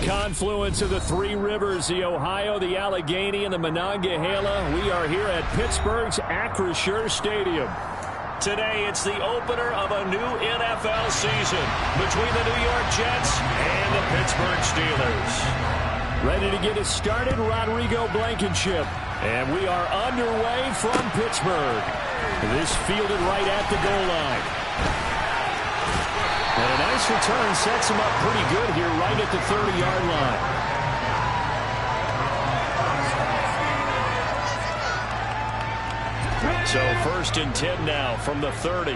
confluence of the three rivers, the Ohio, the Allegheny, and the Monongahela. We are here at Pittsburgh's Acrisure Stadium. Today, it's the opener of a new NFL season between the New York Jets and the Pittsburgh Steelers. Ready to get us started, Rodrigo Blankenship. And we are underway from Pittsburgh. This fielded right at the goal line. And a nice return sets him up pretty good here right at the 30-yard line. So 1st and 10 now from the 30.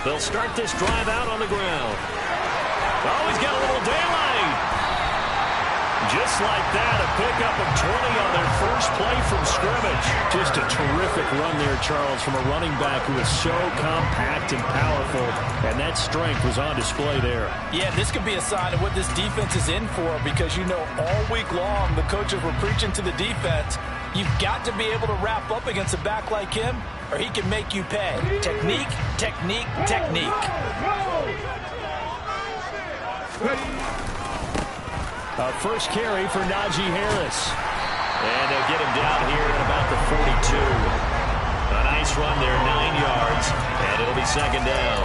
They'll start this drive out on the ground. Oh, he's got a little daylight. Just like that, a pickup of 20 on their first play from scrimmage. Just a terrific run there, Charles, from a running back who is so compact and powerful, and that strength was on display there. Yeah, this could be a sign of what this defense is in for, because you know all week long the coaches were preaching to the defense, you've got to be able to wrap up against a back like him, or he can make you pay. Technique, technique, technique. First carry for Najee Harris. And they'll get him down here at about the 42. A nice run there, 9 yards, and it'll be 2nd down.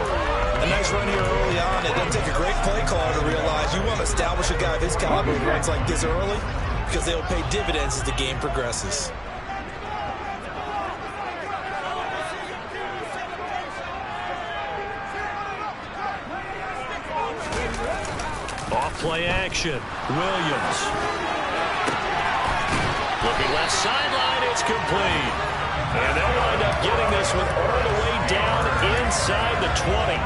A nice run here early on. It doesn't take a great play caller to realize you want to establish a guy of his caliber who runs like this early, because they'll pay dividends as the game progresses. Play action. Williams. Looking left sideline. It's complete. And they'll wind up getting this one all the way down inside the 20.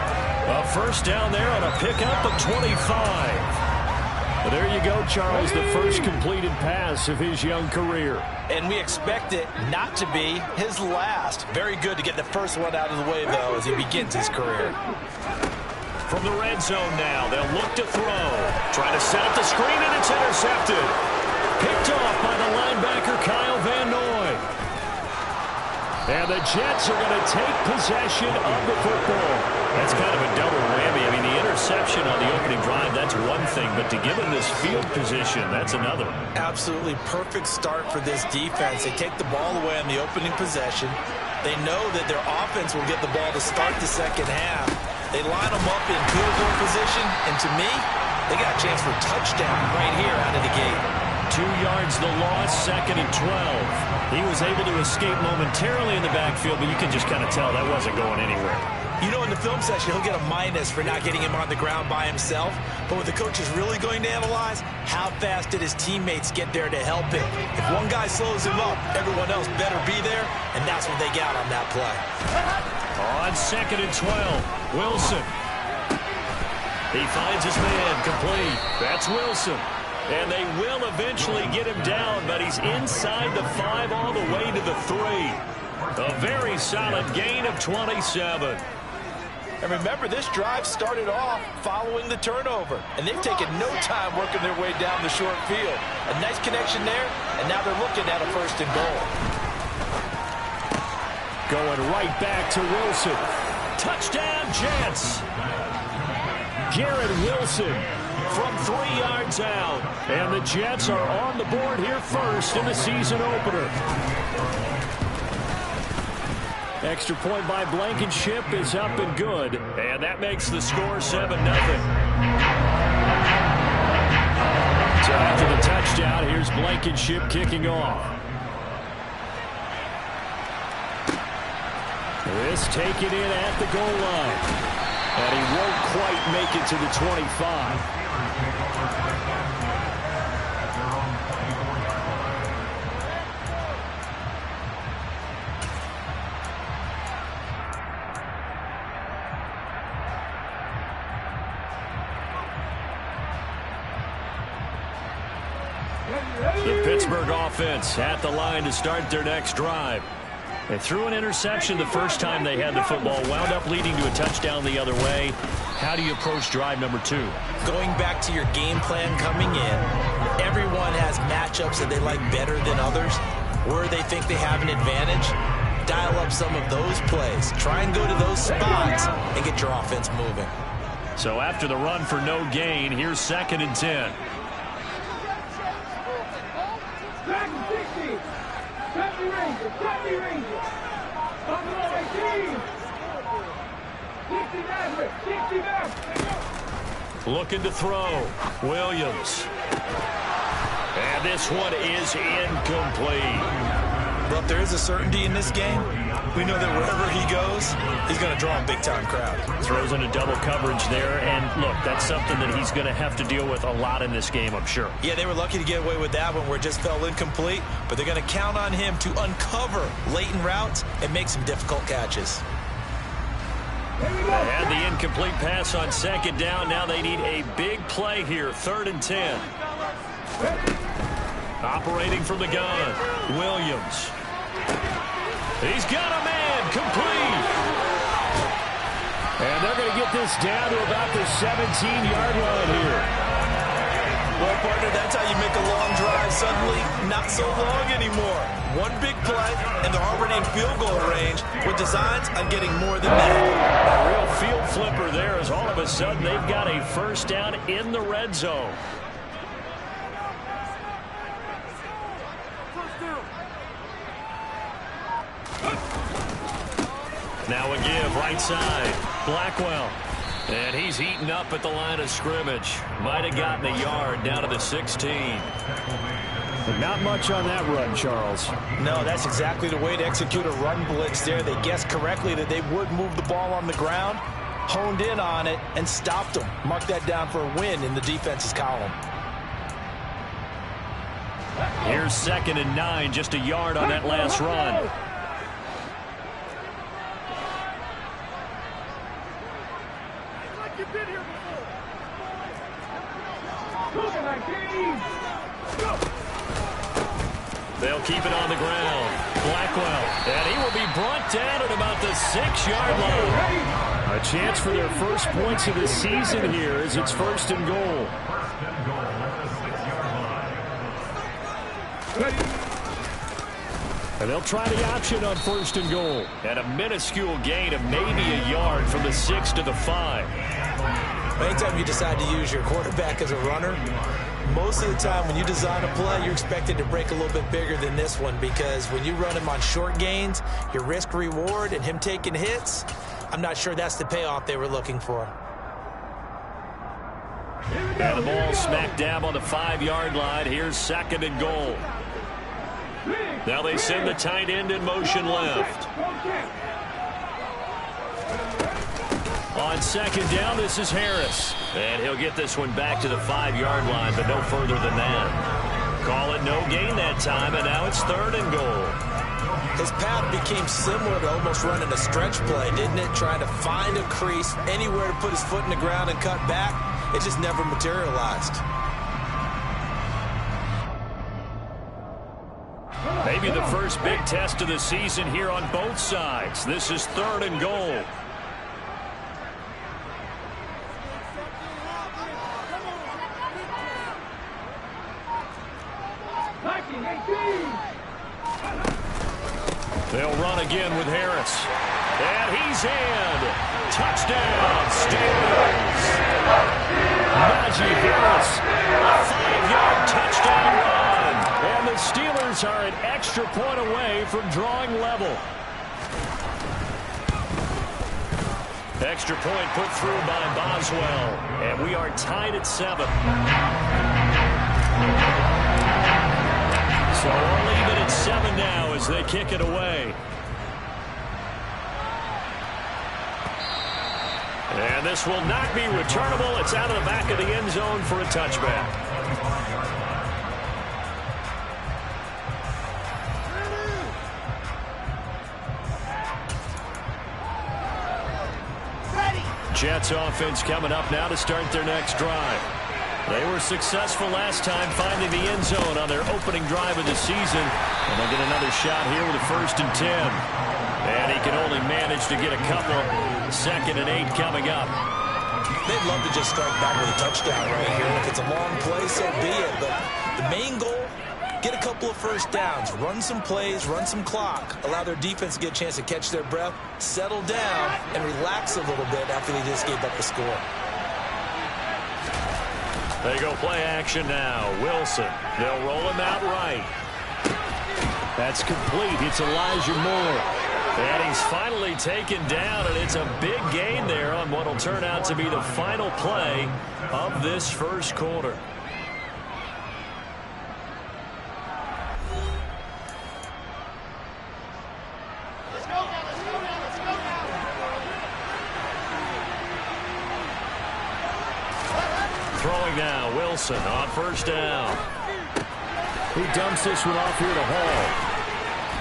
A first down there on a pickup of 25. Well, there you go, Charles, the first completed pass of his young career. And we expect it not to be his last. Very good to get the first one out of the way, though, as he begins his career. From the red zone now, they'll look to throw. Trying to set up the screen, and it's intercepted. Picked off by the linebacker, Kyle Van Noy. And the Jets are going to take possession of the football. That's kind of a double whammy. I mean, the interception on the opening drive, that's one thing. But to give him this field position, that's another. Absolutely perfect start for this defense. They take the ball away on the opening possession. They know that their offense will get the ball to start the second half. They line them up in field goal position, and to me, they got a chance for a touchdown right here out of the gate. 2 yards the loss, 2nd and 12. He was able to escape momentarily in the backfield, but you can just kind of tell that wasn't going anywhere. You know, in the film session, he'll get a minus for not getting him on the ground by himself, but what the coach is really going to analyze, how fast did his teammates get there to help him? If one guy slows him up, everyone else better be there, and that's what they got on that play. On 2nd and 12, Wilson. He finds his man complete. That's Wilson. And they will eventually get him down, but he's inside the 5 all the way to the 3. A very solid gain of 27. And remember, this drive started off following the turnover, and they've taken no time working their way down the short field. A nice connection there, and now they're looking at a 1st and goal. Going right back to Wilson. Touchdown, Jets. Garrett Wilson from 3 yards out. And the Jets are on the board here first in the season opener. Extra point by Blankenship is up and good. And that makes the score 7-0. So after the touchdown, here's Blankenship kicking off. This taken in at the goal line. And he won't quite make it to the 25. The Pittsburgh offense at the line to start their next drive. They threw an interception the first time they had the football, wound up leading to a touchdown the other way. How do you approach drive number 2? Going back to your game plan coming in, everyone has matchups that they like better than others, where they think they have an advantage. Dial up some of those plays. Try and go to those spots and get your offense moving. So after the run for no gain, here's 2nd and 10. Looking to throw. Williams. And this one is incomplete. But there is a certainty in this game. We know that wherever he goes, he's going to draw a big-time crowd. Throws into double coverage there, and look, that's something that he's going to have to deal with a lot in this game, I'm sure. Yeah, they were lucky to get away with that one where it just fell incomplete, but they're going to count on him to uncover latent routes and make some difficult catches. They had the incomplete pass on 2nd down. Now they need a big play here, 3rd and 10. Operating from the gun, Williams. He's got a man, complete. And they're going to get this down to about the 17-yard line here. Well, partner, that's how you make a long drive suddenly not so long anymore. One big play, and they're already in field goal range with designs on getting more than that. A real field flipper there as all of a sudden they've got a 1st down in the red zone. Now a give, right side. Blackwell. And he's eaten up at the line of scrimmage. Might have gotten a yard down to the 16. Not much on that run, Charles. No, that's exactly the way to execute a run blitz there. They guessed correctly that they would move the ball on the ground, honed in on it, and stopped them. Mark that down for a win in the defense's column. Here's 2nd and 9, just a yard on that last run. They'll keep it on the ground. Blackwell. And he will be brought down at about the 6-yard line. A chance for their first points of the season here as it's 1st and goal. And they'll try the option on 1st and goal. And a minuscule gain of maybe a yard from the 6 to the 5. Anytime you decide to use your quarterback as a runner, most of the time when you design a play, you're expected to break a little bit bigger than this one because when you run him on short gains, your risk-reward and him taking hits, I'm not sure that's the payoff they were looking for. And the ball smack dab on the 5-yard line. Here's 2nd and goal. Now they send the tight end in motion left. On 2nd down, this is Harris. And he'll get this one back to the 5-yard line, but no further than that. Call it no gain that time, and now it's 3rd and goal. His path became similar to almost running a stretch play, didn't it? Trying to find a crease, anywhere to put his foot in the ground and cut back. It just never materialized. Maybe the first big test of the season here on both sides. This is 3rd and goal. They'll run again with Harris. And he's in. Touchdown, Steelers. Najee Harris, a 5-yard touchdown run. And the Steelers are an extra point away from drawing level. Extra point put through by Boswell. And we are tied at 7. So we'll leave it at 7 now as they kick it away. And this will not be returnable. It's out of the back of the end zone for a touchback. Jets offense coming up now to start their next drive. They were successful last time finding the end zone on their opening drive of the season. And they'll get another shot here with a 1st and 10. And he can only manage to get a couple. 2nd and 8 coming up. They'd love to just strike back with a touchdown right here. If it's a long play, so be it. But the main goal, get a couple of 1st downs, run some plays, run some clock, allow their defense to get a chance to catch their breath, settle down, and relax a little bit after they just gave up the score. They go play action now. Wilson. They'll roll him out right. That's complete. It's Elijah Moore. And he's finally taken down, and it's a big gain there on what will turn out to be the final play of this first quarter. Throwing now, Wilson on first down. He dumps this one off here to Hall.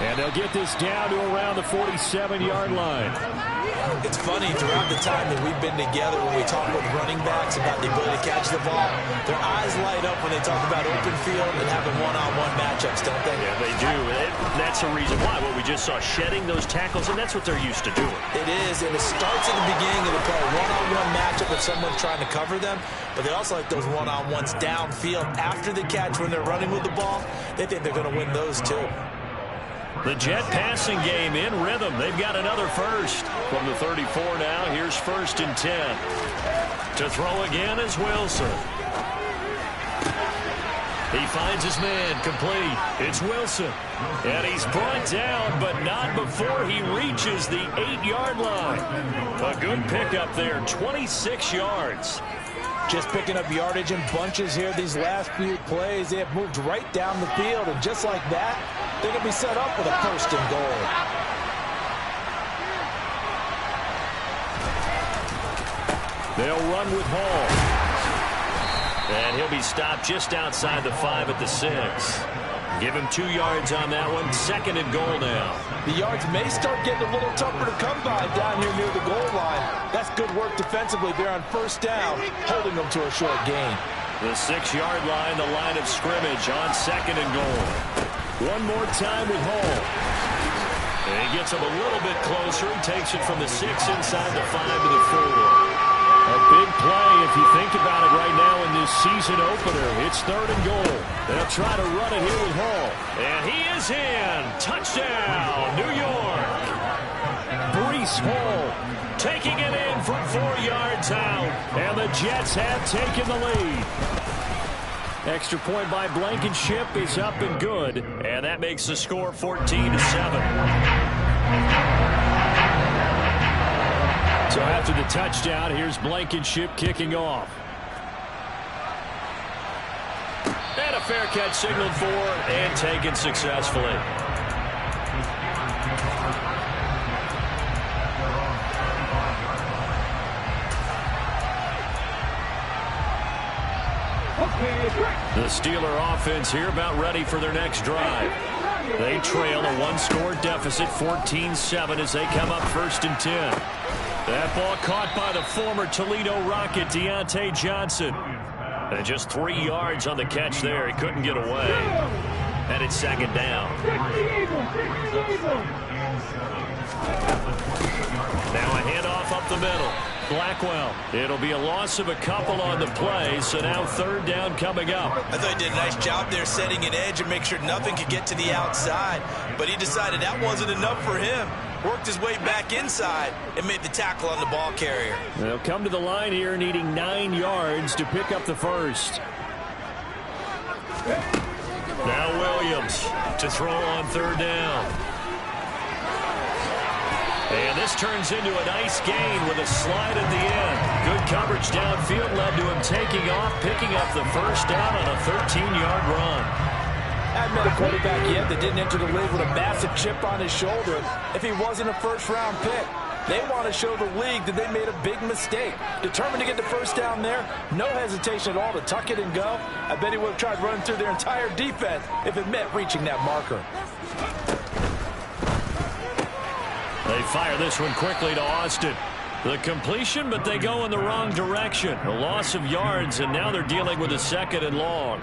And they'll get this down to around the 47-yard line. It's funny, throughout the time that we've been together, when we talk with running backs about the ability to catch the ball, their eyes light up when they talk about open field and having one-on-one matchups, don't they? Yeah, they do. That's the reason why. What we just saw, shedding those tackles, and that's what they're used to doing. It is, and it starts at the beginning of the play. One-on-one matchup if someone's trying to cover them, but they also like those one-on-ones downfield after the catch when they're running with the ball. They think they're going to win those too. The Jet passing game in rhythm. They've got another first. From the 34 now, here's 1st and 10. To throw again is Wilson. He finds his man, complete. It's Wilson. And he's brought down, but not before he reaches the 8-yard line. A good pickup there, 26 yards. Just picking up yardage in bunches here these last few plays. They have moved right down the field, and just like that, they're going to be set up with a 1st and goal. They'll run with Hall. And he'll be stopped just outside the 5 at the 6. Give him 2 yards on that one. 2nd and goal now. The yards may start getting a little tougher to come by down here near the goal line. That's good work defensively there on 1st down, holding them to a short gain. The 6-yard line, the line of scrimmage on 2nd and goal. One more time with Hall. And he gets him a little bit closer. He takes it from the 6 inside the 5 to the 4. A big play if you think about it right now in this season opener. It's 3rd and goal. They'll try to run it here with Hall. And he is in. Touchdown, New York. Breece Hall taking it in from 4 yards out. And the Jets have taken the lead. Extra point by Blankenship is up and good. And that makes the score 14-7. So after the touchdown, here's Blankenship kicking off. And a fair catch signaled for and taken successfully. The Steeler offense here about ready for their next drive. They trail a 1-score deficit, 14-7 as they come up 1st and 10. That ball caught by the former Toledo Rocket, Deontay Johnson. And just 3 yards on the catch there. He couldn't get away. And it's 2nd down. Now a handoff up the middle. Blackwell. It'll be a loss of a couple on the play, so now 3rd down coming up. I thought he did a nice job there setting an edge and make sure nothing could get to the outside. But he decided that wasn't enough for him. Worked his way back inside and made the tackle on the ball carrier. They'll come to the line here needing 9 yards to pick up the first. Now Williams to throw on 3rd down. And this turns into a nice gain with a slide at the end. Good coverage downfield led to him taking off, picking up the first down on a 13-yard run. Hadn't met a quarterback yet that didn't enter the league with a massive chip on his shoulder if he wasn't a first-round pick. They want to show the league that they made a big mistake. Determined to get the first down there, no hesitation at all to tuck it and go. I bet he would have tried running through their entire defense if it meant reaching that marker. They fire this one quickly to Austin. The completion, but they go in the wrong direction. A loss of yards, and now they're dealing with a 2nd and long.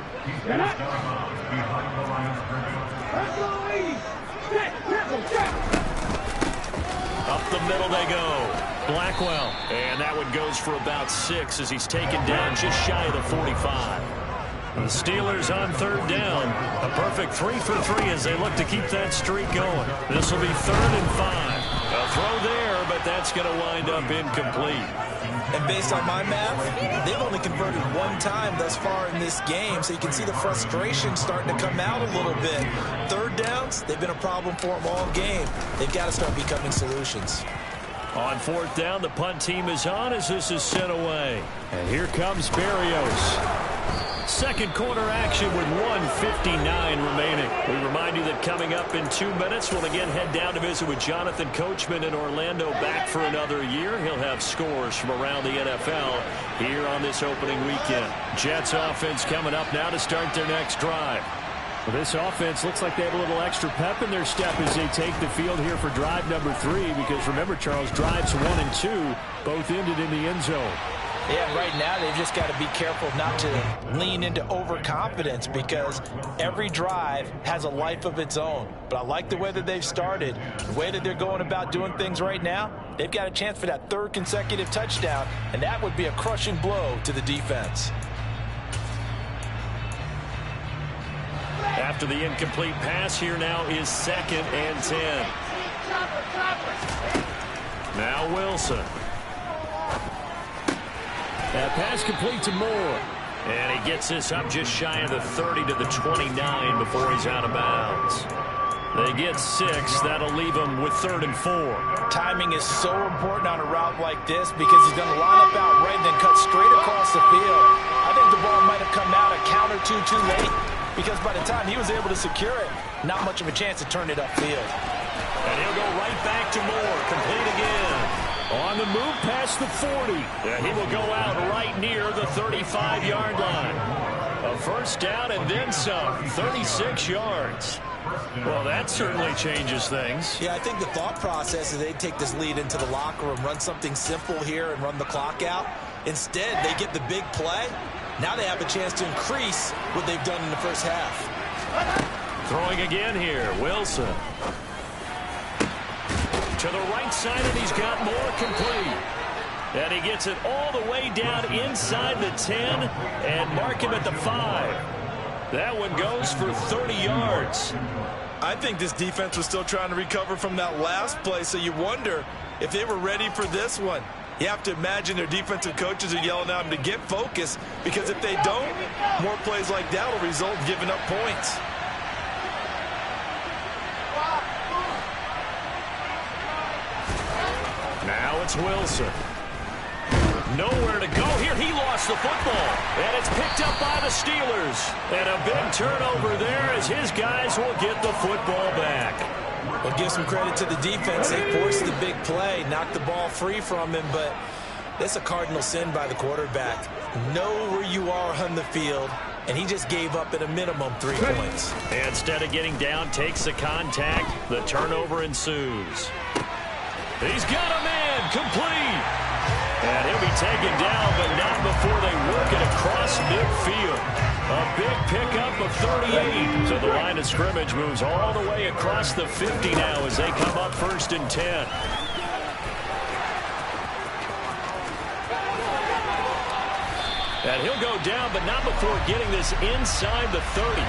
Up the middle they go. Blackwell. And that one goes for about 6 as he's taken down just shy of the 45. The Steelers on 3rd down. A perfect 3 for 3 as they look to keep that streak going. This will be 3rd and 5. A throw there but that's going to wind up incomplete. And based on my math, they've only converted one time thus far in this game, so you can see the frustration starting to come out a little bit. Third downs, they've been a problem for them all game. They've got to start becoming solutions. On fourth down, the punt team is on as this is sent away. And here comes Berrios. Second quarter action with 1:59 remaining. We remind you that coming up in 2 minutes, we'll again head down to visit with Jonathan Coachman in Orlando, back for another year. He'll have scores from around the NFL here on this opening weekend. Jets offense coming up now to start their next drive. Well, this offense looks like they have a little extra pep in their step as they take the field here for drive number 3, because remember, Charles, drives 1 and 2 both ended in the end zone. Yeah, right now they've just got to be careful not to lean into overconfidence, because every drive has a life of its own. But I like the way that they've started, the way that they're going about doing things right now. They've got a chance for that third consecutive touchdown, and that would be a crushing blow to the defense. After the incomplete pass, here now is 2nd and 10. Now Wilson. That pass complete to Moore. And he gets this up just shy of the 30 to the 29 before he's out of bounds. They get 6. That'll leave them with 3rd and 4. Timing is so important on a route like this, because he's going to line up out right and then cut straight across the field. I think the ball might have come out a count or two too late, because by the time he was able to secure it, not much of a chance to turn it upfield. And he'll go right back to Moore. Complete again. On the move past the 40. And he will go out right near the 35-yard line. A first down and then some. 36 yards. Well, that certainly changes things. Yeah, I think the thought process is they'd take this lead into the locker room, run something simple here and run the clock out. Instead, they get the big play. Now they have a chance to increase what they've done in the first half. Throwing again here, Wilson. To the right side, and he's got Moore complete. And he gets it all the way down inside the 10 and mark him at the 5. That one goes for 30 yards. I think this defense was still trying to recover from that last play, so you wonder if they were ready for this one. You have to imagine their defensive coaches are yelling at them to get focused, because if they don't, more plays like that will result in giving up points. Now it's Wilson. Nowhere to go here. He lost the football. And it's picked up by the Steelers. And a big turnover there as his guys will get the football back. Well, give some credit to the defense. They forced the big play, knocked the ball free from him, but that's a cardinal sin by the quarterback. Know where you are on the field, and he just gave up at a minimum 3 points. And instead of getting down, takes the contact. The turnover ensues. He's got a man complete. And he'll be taken down, but not before they work it across midfield. A big pickup of 38. So the line of scrimmage moves all the way across the 50 now as they come up 1st and 10. And he'll go down, but not before getting this inside the 30.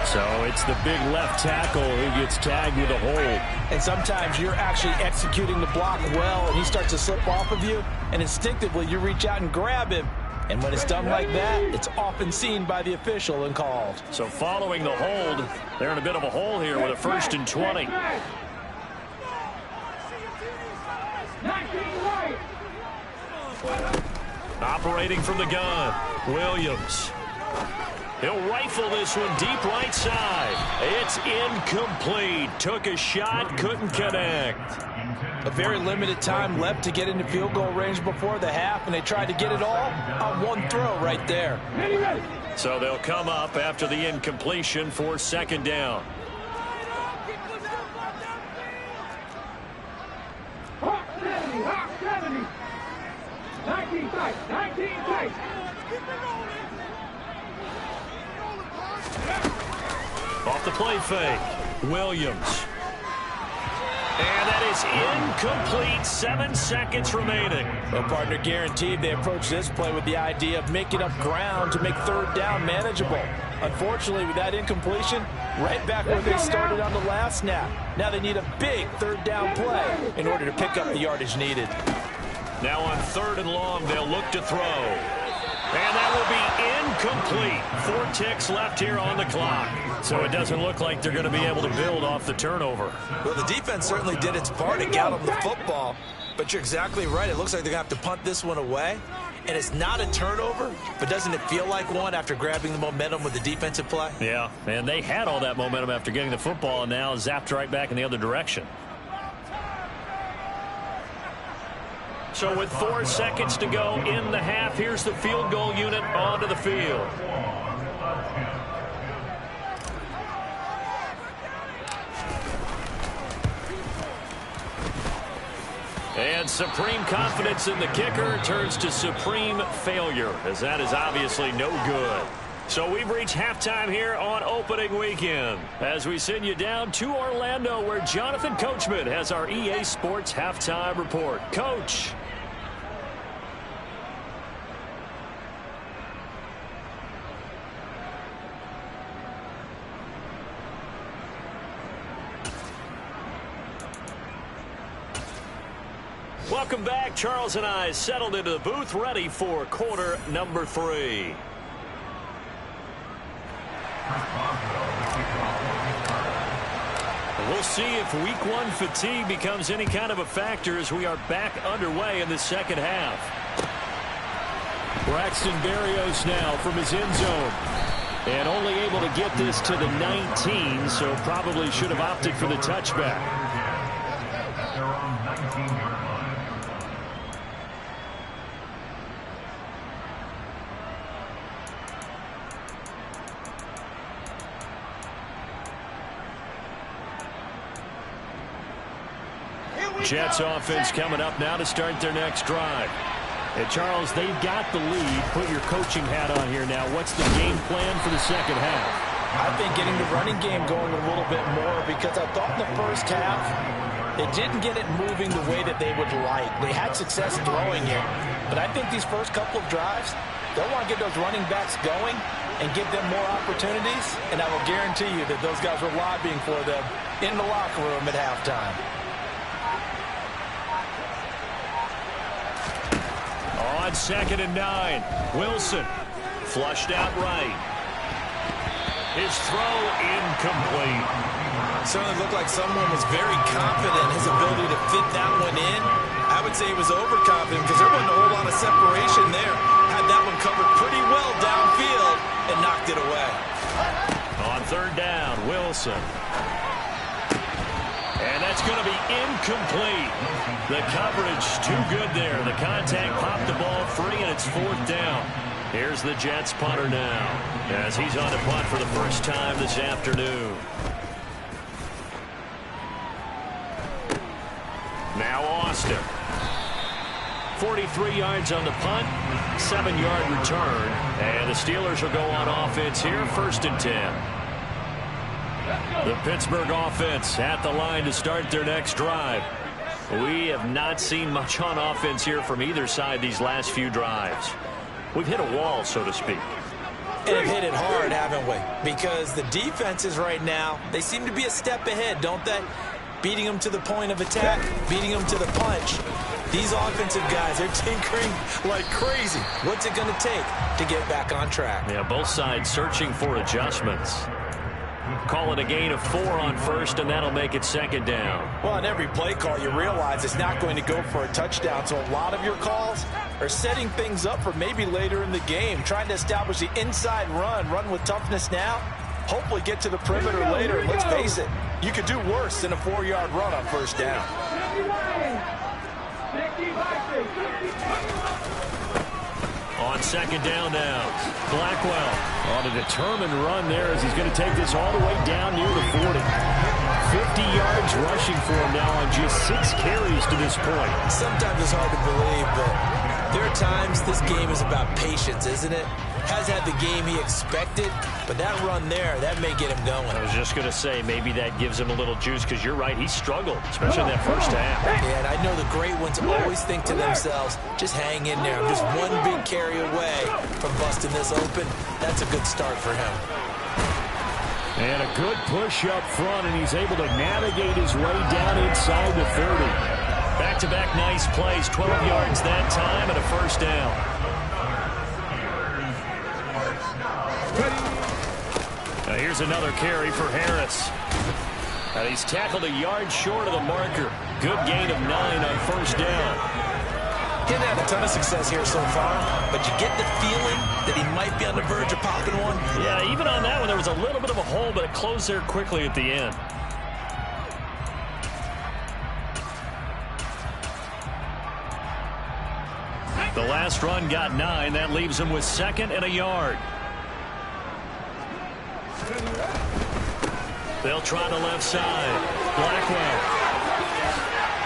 So it's the big left tackle who gets tagged with a hold. And sometimes you're actually executing the block well, and he starts to slip off of you, and instinctively you reach out and grab him. And when it's done like that, it's often seen by the official and called. So following the hold, they're in a bit of a hole here with a 1st and 20. Operating from the gun, Williams. He'll rifle this one deep right side. It's incomplete. Took a shot, couldn't connect. A very limited time left to get into field goal range before the half, and they tried to get it all on one throw right there. So they'll come up after the incompletion for 2nd down. Off the play fake, Williams. And that is incomplete. 7 seconds remaining. Well, partner, guaranteed they approach this play with the idea of making up ground to make 3rd down manageable. Unfortunately, with that incompletion, right back where they started on the last snap. Now they need a big third down play in order to pick up the yardage needed. Now on 3rd and long, they'll look to throw. And that will be incomplete. 4 ticks left here on the clock. So it doesn't look like they're going to be able to build off the turnover. Well, the defense certainly did its part to get them the football. But you're exactly right. It looks like they're going to have to punt this one away. And it's not a turnover, but doesn't it feel like one after grabbing the momentum with the defensive play? Yeah, and they had all that momentum after getting the football and now zapped right back in the other direction. So with 4 seconds to go in the half, here's the field goal unit onto the field. And supreme confidence in the kicker turns to supreme failure, as that is obviously no good. So we've reached halftime here on opening weekend as we send you down to Orlando, where Jonathan Coachman has our EA Sports halftime report. Coach. Welcome back. Charles and I settled into the booth, ready for quarter number 3. We'll see if week 1 fatigue becomes any kind of a factor as we are back underway in the second half. Braxton Berrios now from his end zone. And only able to get this to the 19, so probably should have opted for the touchback. Jets offense coming up now to start their next drive. And Charles, they've got the lead. Put your coaching hat on here now. What's the game plan for the second half? I think getting the running game going a little bit more, because I thought in the first half they didn't get it moving the way that they would like. They had success throwing it, but I think these first couple of drives, they'll want to get those running backs going and give them more opportunities, and I will guarantee you that those guys were lobbying for them in the locker room at halftime. On 2nd and 9, Wilson flushed out right. His throw incomplete. Certainly looked like someone was very confident in his ability to fit that one in. I would say he was overconfident because there wasn't a whole lot of separation there. Had that one covered pretty well downfield and knocked it away. On 3rd down, Wilson. And that's going to be incomplete. The coverage too good there. The contact popped the ball free, and it's 4th down. Here's the Jets punter now as he's on to punt for the first time this afternoon. Now Austin. 43 yards on the punt, 7-yard return, and the Steelers will go on offense here, 1st and 10. The Pittsburgh offense at the line to start their next drive. We have not seen much on offense here from either side these last few drives. We've hit a wall, so to speak. And have hit it hard, haven't we? Because the defenses right now, they seem to be a step ahead, don't they? Beating them to the point of attack, beating them to the punch. These offensive guys, they're tinkering like crazy. What's it going to take to get back on track? Yeah, both sides searching for adjustments. Call it a gain of 4 on 1st, and that'll make it 2nd down. Well, on every play call, you realize it's not going to go for a touchdown. So a lot of your calls are setting things up for maybe later in the game, trying to establish the inside run with toughness now, hopefully get to the perimeter later. And let's face it, you could do worse than a 4-yard run on 1st down. On 2nd down now, Blackwell on a determined run there as he's going to take this all the way down near the 40. 50 yards rushing for him now on just 6 carries to this point. Sometimes it's hard to believe, but there are times this game is about patience, isn't it? Has had the game he expected, but that run there, that may get him going. I was just going to say, maybe that gives him a little juice, because you're right, he struggled, especially in that first half. Yeah, and I know the great ones always think to themselves, just hang in there. I'm just one big carry away from busting this open. That's a good start for him. And a good push up front, and he's able to navigate his way down inside the 30. Back-to-back nice plays, 12 yards that time and a first down. Now here's another carry for Harris. And he's tackled a yard short of the marker. Good gain of 9 on first down. He hasn't had a ton of success here so far, but you get the feeling that he might be on the verge of popping one. Yeah, even on that one, there was a little bit of a hole, but it closed there quickly at the end. The last run got 9. That leaves him with 2nd and a yard. They'll try the left side. Blackwell.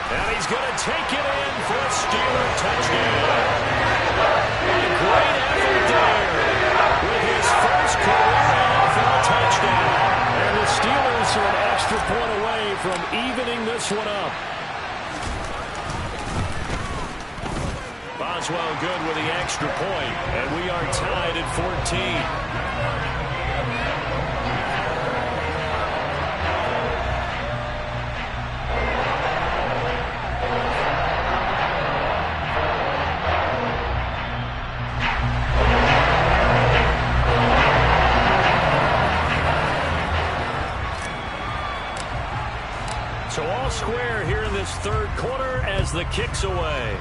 And he's going to take it in for a Steeler touchdown. A great effort there with his first career NFL touchdown. And the Steelers are an extra point away from evening this one up. Boswell good with the extra point, and we are tied at 14. So all square here in this third quarter as the kick's away.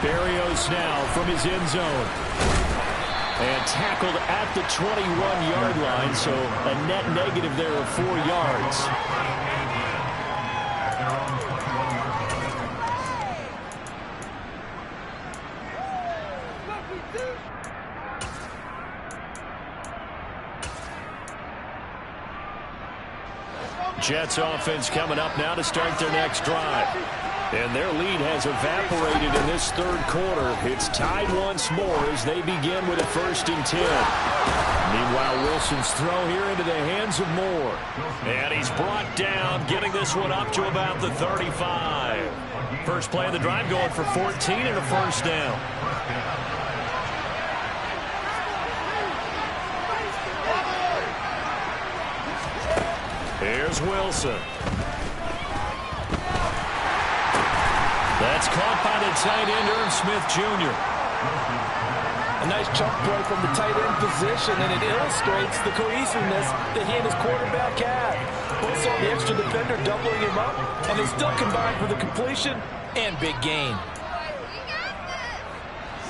Berrios now from his end zone. And tackled at the 21-yard line, so a net negative there of 4 yards. Jets offense coming up now to start their next drive. And their lead has evaporated in this third quarter. It's tied once more as they begin with a 1st and 10. Meanwhile, Wilson's throw here into the hands of Moore. And he's brought down, getting this one up to about the 35. First play of the drive going for 14 and a first down. Here's Wilson. That's caught by the tight end, Irv Smith Jr. A nice jump play from the tight end position, and it illustrates the cohesiveness that he and his quarterback had. Both saw the extra defender doubling him up, and they still combined for the completion and big gain.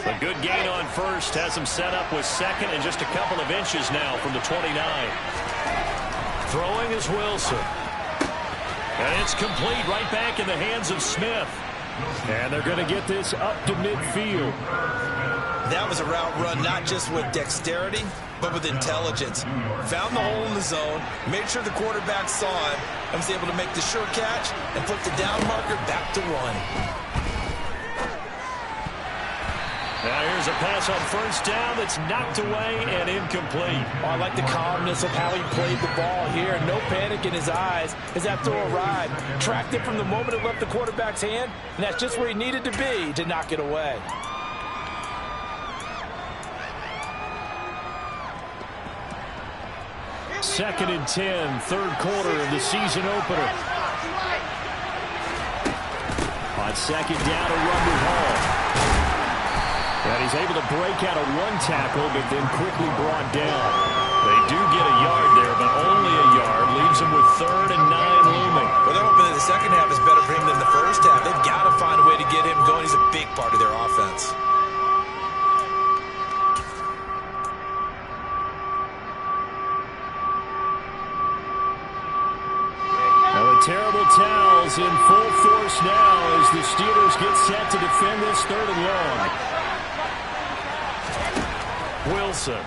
A good gain on first has him set up with 2nd and just a couple of inches now from the 29. Throwing is Wilson. And it's complete right back in the hands of Smith. And they're going to get this up to midfield. That was a route run not just with dexterity, but with intelligence. Found the hole in the zone, made sure the quarterback saw it, and was able to make the sure catch and flip the down marker back to run. Now here's a pass on first down that's knocked away and incomplete. Oh, I like the calmness of how he played the ball here. No panic in his eyes as that throw arrived. Tracked it from the moment it left the quarterback's hand, and that's just where he needed to be to knock it away. Second and 10, third quarter of the season opener. On second down, a run with Hall. And he's able to break out of one tackle, but then quickly brought down. They do get a yard there, but only a yard. Leaves him with 3rd and 9 looming. Well, they're hoping that the second half is better for him than the first half. They've got to find a way to get him going. He's a big part of their offense. Now the terrible towels in full force now as the Steelers get set to defend this 3rd and long. Wilson. And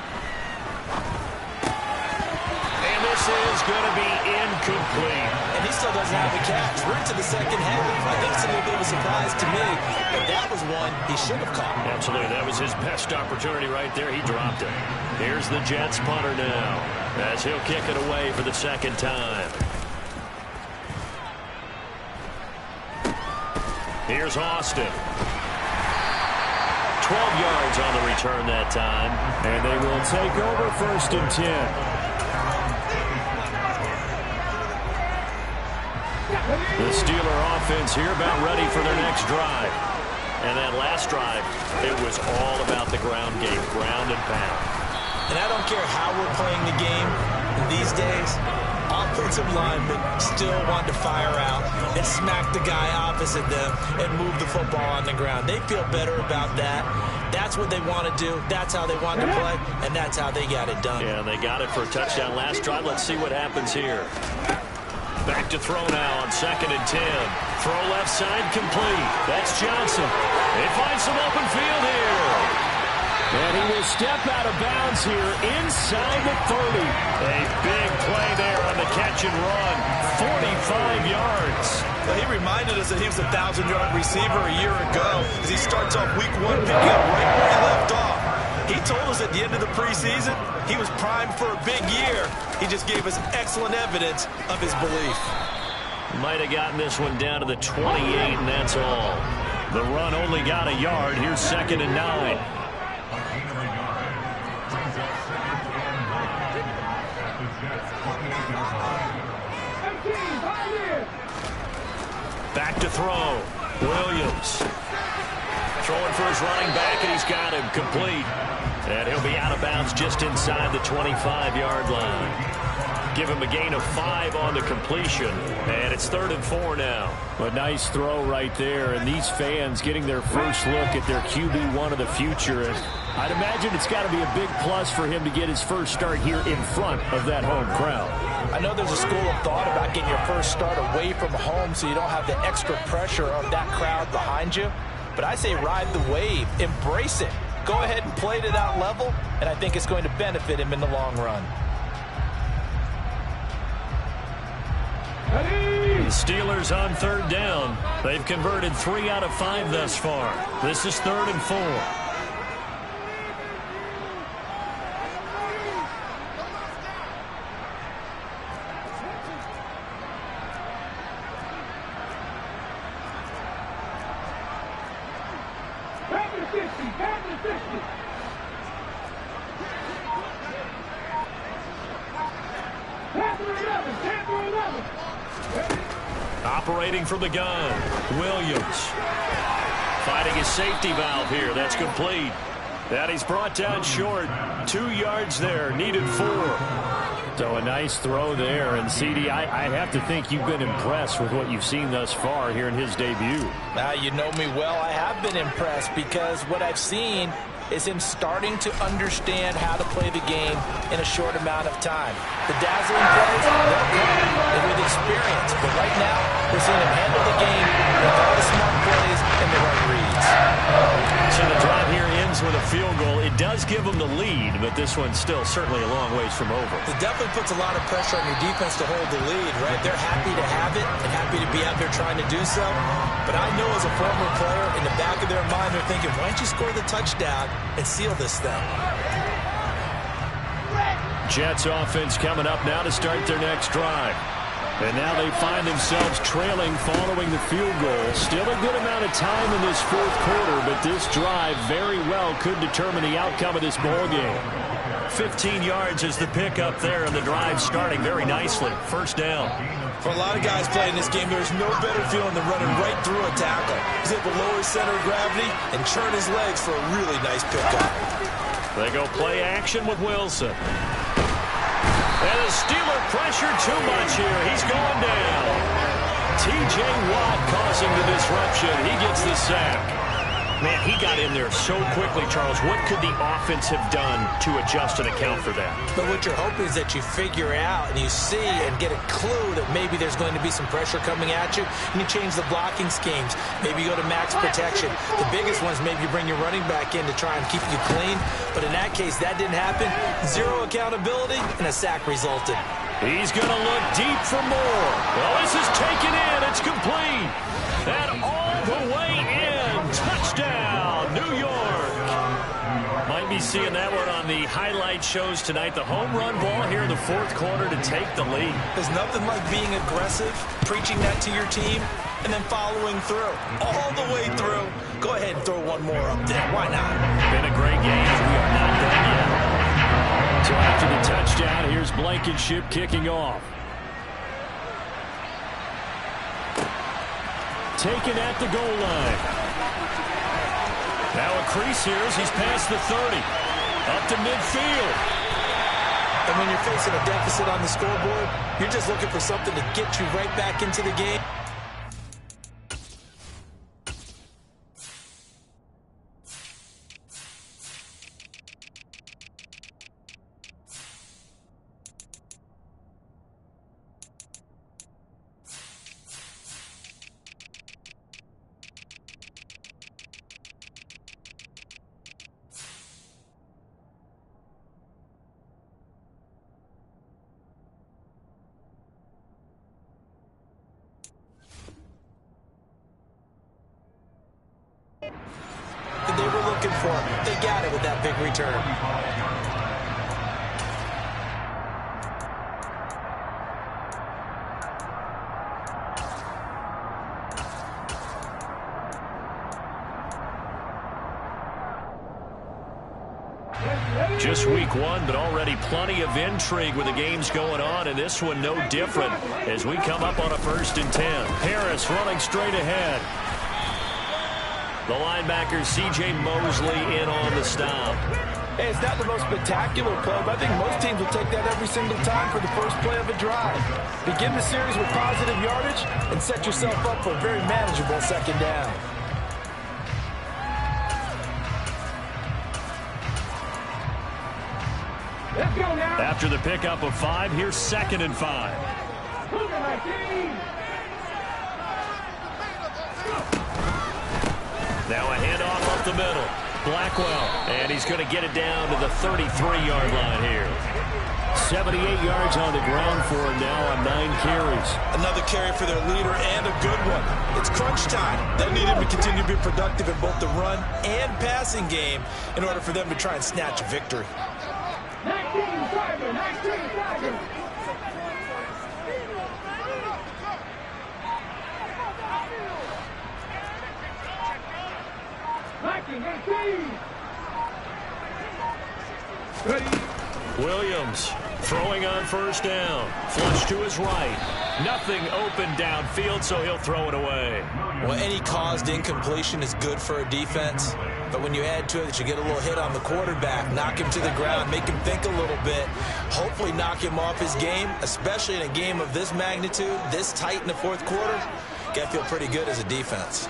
this is going to be incomplete. And he still doesn't have a catch. We're into the second half. I think it's a little bit of a surprise to me, but that was one he should have caught. Absolutely. That was his best opportunity right there. He dropped it. Here's the Jets punter now as he'll kick it away for the second time. Here's Austin. 20 yards on the return that time. And they will take over 1st and 10. The Steeler offense here about ready for their next drive. And that last drive, it was all about the ground game, ground and pound. And I don't care how we're playing the game these days, offensive linemen still want to fire out and smack the guy opposite them and move the football on the ground. They feel better about that. That's what they want to do. That's how they want to play, and that's how they got it done. Yeah, they got it for a touchdown last drive. Let's see what happens here. Back to throw now on 2nd and 10. Throw left side complete. That's Johnson. They find some open field here. And he will step out of bounds here inside the 30. A big play there on the catch and run. 45 yards. Well, he reminded us that he was a 1,000-yard receiver a year ago as he starts off week 1 picking up right where he left off. He told us at the end of the preseason he was primed for a big year. He just gave us excellent evidence of his belief. Might have gotten this one down to the 28, and that's all. The run only got a yard. Here's 2nd and 9. Back to throw. Williams. Throwing for his running back, and he's got him complete. And he'll be out of bounds just inside the 25-yard line. Give him a gain of 5 on the completion. And it's 3rd and 4 now. A nice throw right there. And these fans getting their first look at their QB1 of the future. And I'd imagine it's got to be a big plus for him to get his first start here in front of that home crowd. I know there's a school of thought about getting your first start away from home so you don't have the extra pressure of that crowd behind you. But I say ride the wave. Embrace it. Go ahead and play to that level, and I think it's going to benefit him in the long run. The Steelers on 3rd down. They've converted 3 out of 5 thus far. This is 3rd and 4. Operating from the gun, Williams. Fighting his safety valve here. That's complete. That he's brought down short. 2 yards there. Needed 4. So a nice throw there. And, CD, I have to think you've been impressed with what you've seen thus far here in his debut. Now, you know me well. I have been impressed because what I've seen is him starting to understand how to play the game in a short amount of time. The dazzling plays, they'll come and with experience. But right now, we're seeing him handle the game with all the smart plays and the right reads. So the drive here ends with a field goal. It does give them the lead, but this one's still certainly a long ways from over. It definitely puts a lot of pressure on your defense to hold the lead, right? They're happy to have it and happy to be out there trying to do so. But I know as a former player, in the back of their mind, they're thinking, why don't you score the touchdown and seal this thing? Jets offense coming up now to start their next drive. And now they find themselves trailing following the field goal. Still a good amount of time in this 4th quarter, but this drive very well could determine the outcome of this ball game. 15 yards is the pickup there, and the drive starting very nicely. 1st down. For a lot of guys playing this game, there's no better feeling than running right through a tackle. He's able to lower his center of gravity and churn his legs for a really nice pickup. They go play action with Wilson. And the Steeler pressure too much here. He's going down. T.J. Watt causing the disruption. He gets the sack. Man, he got in there so quickly, Charles. What could the offense have done to adjust and account for that? But what you're hoping is that you figure out and you see and get a clue that maybe there's going to be some pressure coming at you, and you change the blocking schemes. Maybe you go to max protection. The biggest one is maybe you bring your running back in to try and keep you clean. But in that case, that didn't happen. 0 accountability, and a sack resulted. He's going to look deep for more. Well, this is taken in. It's complete. And all the way in. Touchdown, New York. Might be be seeing that one on the highlight shows tonight. The home run ball here in the fourth quarter to take the lead. There's nothing like being aggressive, preaching that to your team, and then following through. All the way through. Go ahead and throw one more up there. Why not? Been a great game. We are not done yet. So after the touchdown, here's Blankenship kicking off. Taken at the goal line. Now a crease here as he's past the 30. Up to midfield. And when you're facing a deficit on the scoreboard, you're just looking for something to get you right back into the game. They were looking for it. They got it with that big return. Just week one, but already plenty of intrigue with the games going on, and this one no different as we come up on a 1st and 10. Harris running straight ahead. The linebacker, C.J. Mosley, in on the stop. Hey, it's not the most spectacular play, but I think most teams will take that every single time for the first play of a drive. Begin the series with positive yardage and set yourself up for a very manageable 2nd down. Let's go now. After the pickup of 5, here's 2nd and 5. Now a handoff up the middle. Blackwell, and he's going to get it down to the 33-yard line here. 78 yards on the ground for him now on 9 carries. Another carry for their leader and a good one. It's crunch time. They need him to continue to be productive in both the run and passing game in order for them to try and snatch a victory. 19 Tiger, 19 Tiger. Williams throwing on 1st down. Flush to his right. Nothing open downfield, so he'll throw it away. Well, any caused incompletion is good for a defense. But when you add to it that you get a little hit on the quarterback, knock him to the ground, make him think a little bit, hopefully knock him off his game, especially in a game of this magnitude, this tight in the 4th quarter, got to feel pretty good as a defense.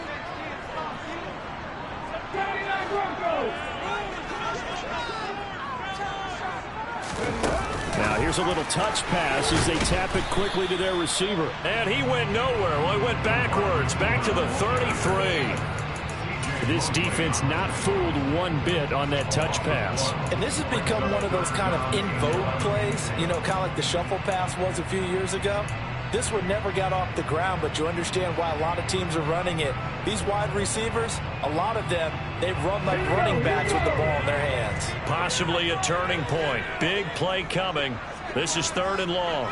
Now here's a little touch pass as they tap it quickly to their receiver. And he went nowhere. Well, he went backwards, back to the 33. This defense not fooled one bit on that touch pass. And this has become one of those kind of in vogue plays, you know, kind of like the shuffle pass was a few years ago. This one never got off the ground, but you understand why a lot of teams are running it. These wide receivers, a lot of them, they run like running backs with the ball in their hands. Possibly a turning point. Big play coming. This is 3rd and long.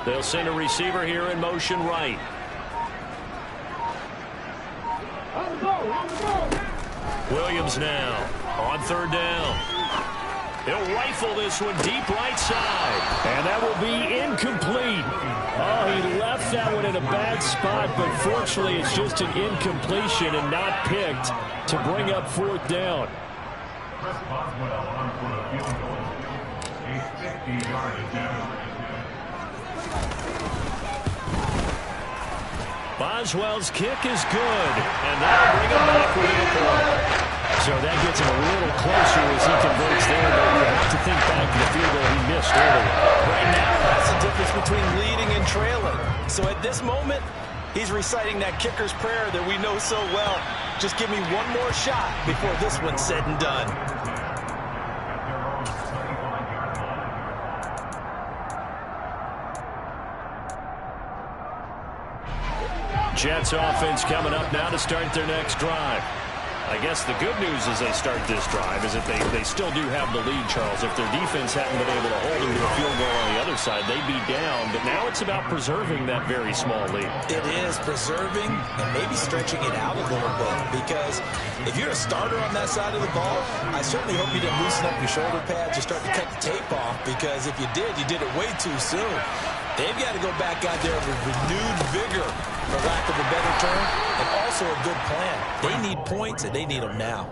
They'll send a receiver here in motion right. Williams now on 3rd down. He'll rifle this one deep right side. And that will be incomplete. Oh, he left that one in a bad spot, but fortunately it's just an incompletion and not picked to bring up 4th down. Boswell's kick is good, and that'll bring him back within a point. So that gets him a little closer as he converts there, but you have to think back to the field goal he missed earlier. Right now, that's the difference between leading and trailing. So at this moment, he's reciting that kicker's prayer that we know so well. Just give me one more shot before this one's said and done. Jets offense coming up now to start their next drive. I guess the good news as they start this drive is that they still do have the lead, Charles. If their defense hadn't been able to hold them to a field goal on the other side, they'd be down. But now it's about preserving that very small lead. It is preserving and maybe stretching it out a little bit, because if you're a starter on that side of the ball, I certainly hope you didn't loosen up your shoulder pads or start to cut the tape off, because if you did it way too soon. They've got to go back out there with renewed vigor, for lack of a better term, and also a good plan. They need points, and they need them now.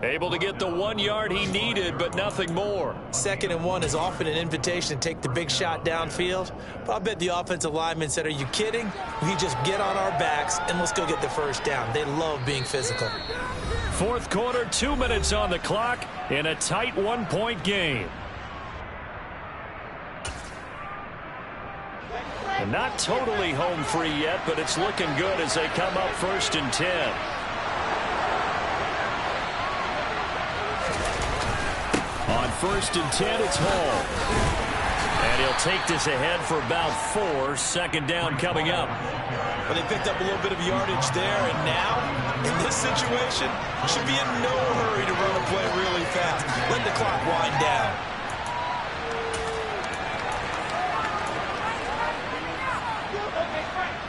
Able to get the 1 yard he needed, but nothing more. 2nd and 1 is often an invitation to take the big shot downfield. But I bet the offensive lineman said, are you kidding? We just get on our backs, and let's go get the first down. They love being physical. Fourth quarter, 2 minutes on the clock in a tight 1-point game. And not totally home free yet, but it's looking good as they come up 1st and 10. On 1st and 10, it's Hall. And he'll take this ahead for about 4. 2nd down coming up. Well, they picked up a little bit of yardage there, and now, in this situation, should be in no hurry to run a play really fast. Let the clock wind down.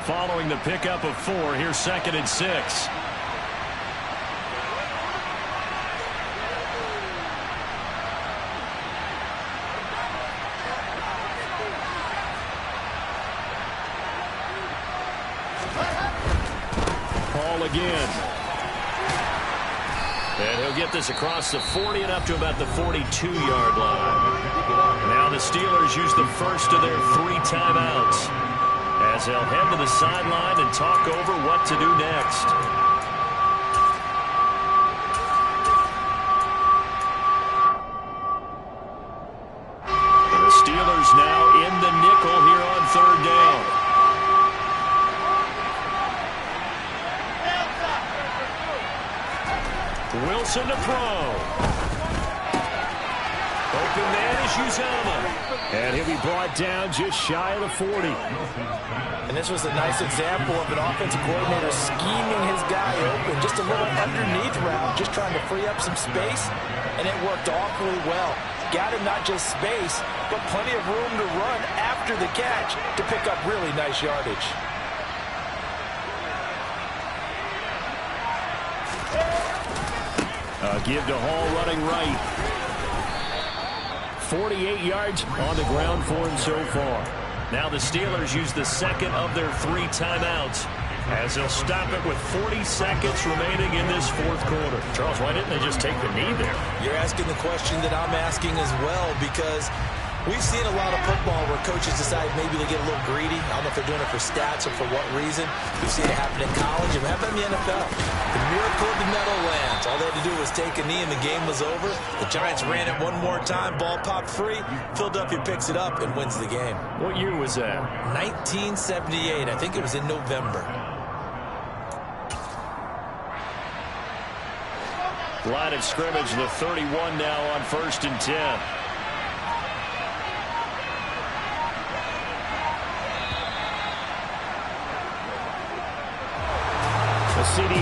Following the pickup of 4, here's 2nd and 6. Paul again. And he'll get this across the 40 and up to about the 42-yard line. Now the Steelers use the first of their 3 timeouts, as they'll head to the sideline and talk over what to do next. The Steelers now in the nickel here on 3rd down. Wilson to throw. Open man is Uzomah. And he'll be brought down just shy of the 40. And this was a nice example of an offensive coordinator scheming his guy open. Just a little underneath route, just trying to free up some space. And it worked awfully well. Got him not just space, but plenty of room to run after the catch to pick up really nice yardage. Give to Hall running right. 48 yards on the ground for him so far. Now the Steelers use the 2nd of their 3 timeouts, as they'll stop it with 40 seconds remaining in this 4th quarter. Charles, why didn't they just take the knee there? You're asking the question that I'm asking as well, because we've seen a lot of football where coaches decide maybe they get a little greedy. I don't know if they're doing it for stats or for what reason. We've seen it happen in college and happen in the NFL. The miracle of the Meadowlands. All they had to do was take a knee and the game was over. The Giants ran it one more time. Ball popped free. Philadelphia picks it up and wins the game. What year was that? 1978. I think it was in November. Line of scrimmage, the 31 now on 1st and 10. CD